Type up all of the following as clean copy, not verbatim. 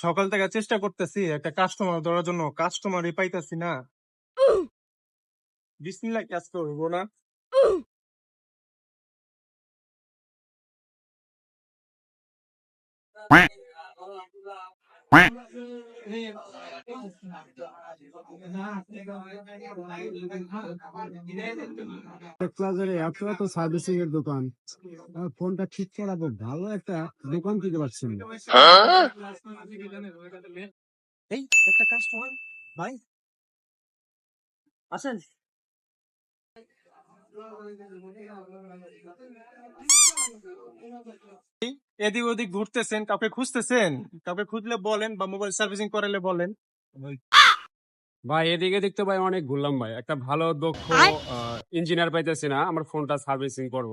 সকাল থেকে চেষ্টা করতেছি একটা কাস্টমার ধরার জন্য, কাস্টমারই পাইতাছি না। বিসমিল্লাহ, কাজ করবো না। প্লাজারে এত এত সার্ভিসিং এর দোকান, ফোনটা ঠিক করাবো, ভালো একটা দোকান খুঁজে পাচ্ছি না। এই একটা কাস্টমার ভাই আসেন। এদিক ওদিক ঘুরতেছেন, কাউকে খুঁজতেছেন? কাউকে খুঁজলে বলেন, বা মোবাইল সার্ভিসিং করালে বলেন। ভাই এদিকে দেখতে ভাই অনেক ঘুরলাম ভাই, একটা ভালো দক্ষ ইঞ্জিনিয়ার পাইতেছি না আমার ফোনটা সার্ভিসিং করব।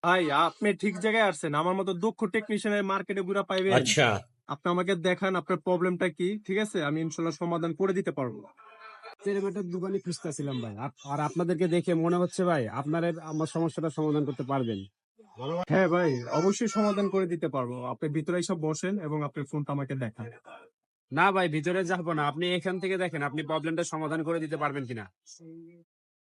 ভাই আপনি ঠিক জায়গায় আসছেন, আমার মতো দক্ষ টেকনিশিয়ানের মার্কেটে ঘুরা পাইবেন? আচ্ছা। আপনি আমাকে দেখান আপনার প্রবলেমটা কি, ঠিক আছে? আমি ইনশাল্লাহ সমাধান করে দিতে পারবো। একটা দোকানে খুঁজতেছিলাম ভাই, আর আপনাদেরকে দেখে মনে হচ্ছে ভাই আপনারা আমার সমস্যাটা সমাধান করতে পারবেন। হ্যাঁ ভাই, অবশ্যই সমাধান করে দিতে পারবো। আপনি ভিতরে সব বসেন এবং আপনার ফোনটা আমাকে দেখান। না ভাই ভিতরে যাবো না, আপনি এখান থেকে দেখেন আপনি প্রবলেমটা সমাধান করে দিতে পারবেন কিনা।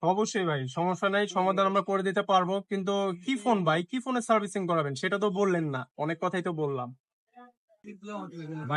অবশ্যই ভাই, সমস্যা নাই, সমাধান আমরা করে দিতে পারবো। কিন্তু কি ফোন ভাই, কি ফোনের সার্ভিসিং করাবেন সেটা তো বললেন না। অনেক কথাই তো বললাম।